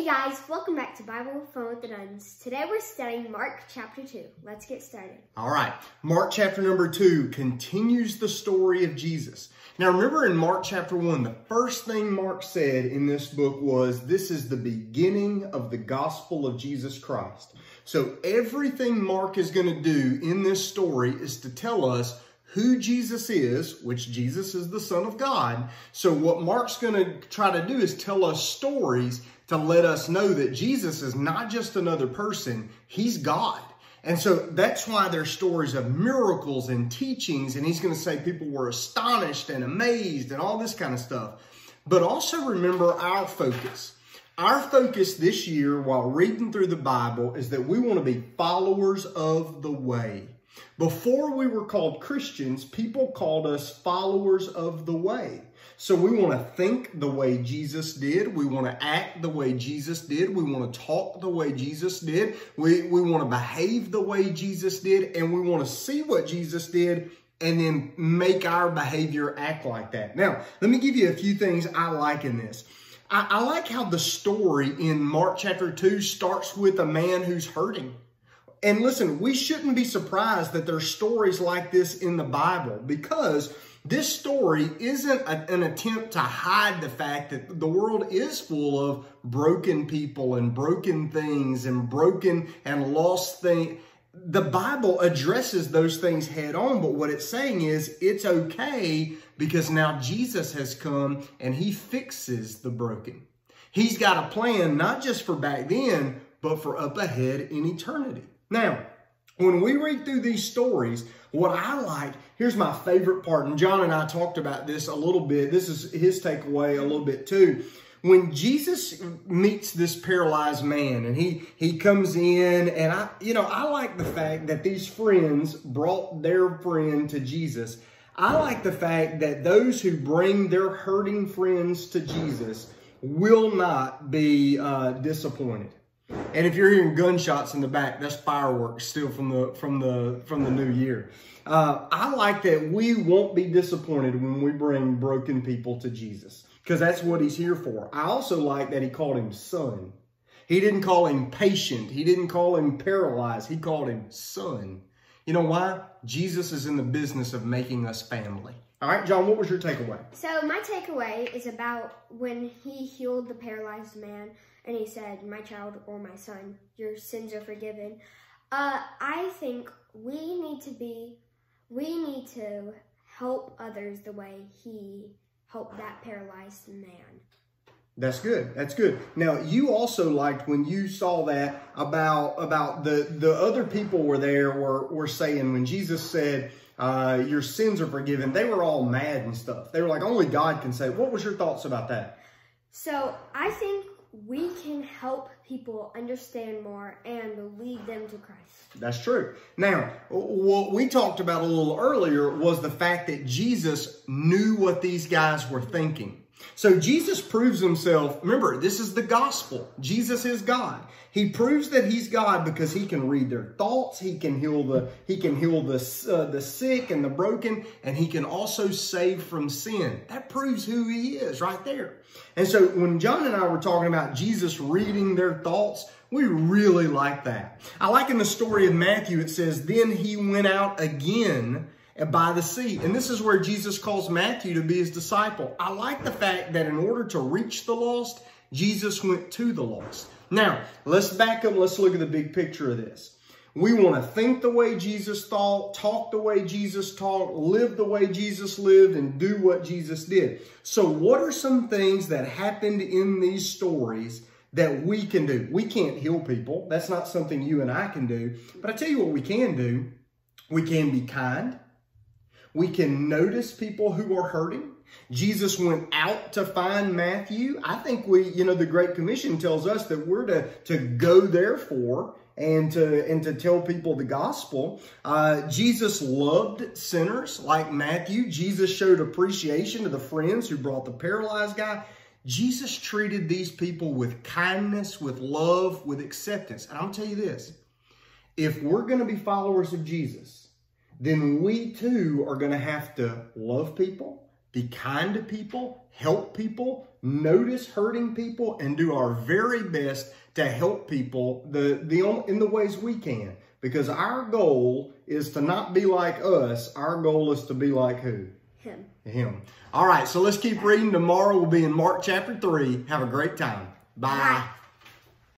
Hey guys, welcome back to Bible Fun with the Nuns. Today we're studying Mark chapter 2. Let's get started. All right, Mark chapter number 2 continues the story of Jesus. Now remember in Mark chapter 1, the first thing Mark said in this book was, this is the beginning of the gospel of Jesus Christ. So everything Mark is going to do in this story is to tell us who Jesus is, which Jesus is the Son of God. So what Mark's going to try to do is tell us stories to let us know that Jesus is not just another person, he's God. And so that's why there's stories of miracles and teachings, and he's going to say people were astonished and amazed and all this kind of stuff. But also remember our focus. Our focus this year while reading through the Bible is that we want to be followers of the way. Before we were called Christians, people called us followers of the way. So we want to think the way Jesus did. We want to act the way Jesus did. We want to talk the way Jesus did. We want to behave the way Jesus did. And we want to see what Jesus did and then make our behavior act like that. Now, let me give you a few things I like in this. I like how the story in Mark chapter 2 starts with a man who's hurting. And listen, we shouldn't be surprised that there's stories like this in the Bible, because this story isn't an attempt to hide the fact that the world is full of broken people and broken things and broken and lost things. The Bible addresses those things head on, but what it's saying is it's okay because now Jesus has come and he fixes the broken. He's got a plan not just for back then, but for up ahead in eternity. Now, when we read through these stories, what I like, here's my favorite part, and John and I talked about this a little bit. This is his takeaway a little bit too. When Jesus meets this paralyzed man and he comes in, and I like the fact that these friends brought their friend to Jesus. I like the fact that those who bring their hurting friends to Jesus will not be disappointed. And if you're hearing gunshots in the back, that's fireworks still from the new year. I like that we won't be disappointed when we bring broken people to Jesus, because that's what he's here for. I also like that he called him son. He didn't call him patient. He didn't call him paralyzed. He called him son. You know why? Jesus is in the business of making us family. All right, John, what was your takeaway? So my takeaway is about when he healed the paralyzed man and he said, "My child or my son, your sins are forgiven." I think we need to help others the way he helped that paralyzed man. That's good. That's good. Now, you also liked when you saw that about the other people were saying when Jesus said, your sins are forgiven, they were all mad and stuff. They were like, only God can say. What was your thoughts about that? So I think we can help people understand more and lead them to Christ. That's true. Now, what we talked about a little earlier was the fact that Jesus knew what these guys were thinking. So Jesus proves himself. Remember, this is the gospel. Jesus is God. He proves that he's God because he can read their thoughts. He can heal the sick and the broken, and he can also save from sin. That proves who he is right there. And so when John and I were talking about Jesus reading their thoughts, we really like that. I like in the story of Matthew, it says, then he went out again by the sea. And this is where Jesus calls Matthew to be his disciple. I like the fact that in order to reach the lost, Jesus went to the lost. Now, let's back up. Let's look at the big picture of this. We want to think the way Jesus thought, talk the way Jesus talked, live the way Jesus lived, and do what Jesus did. So what are some things that happened in these stories that we can do? We can't heal people. That's not something you and I can do. But I tell you what we can do. We can be kind. We can notice people who are hurting. Jesus went out to find Matthew. I think the Great Commission tells us that we're to go therefore and to tell people the gospel. Jesus loved sinners like Matthew. Jesus showed appreciation to the friends who brought the paralyzed guy. Jesus treated these people with kindness, with love, with acceptance. And I'll tell you this, if we're going to be followers of Jesus, then we too are going to have to love people, be kind to people, help people, notice hurting people, and do our very best to help people in the ways we can. Because our goal is to not be like us. Our goal is to be like who? Him. All right, so let's keep reading. Tomorrow we'll be in Mark chapter 3. Have a great time. Bye. Bye.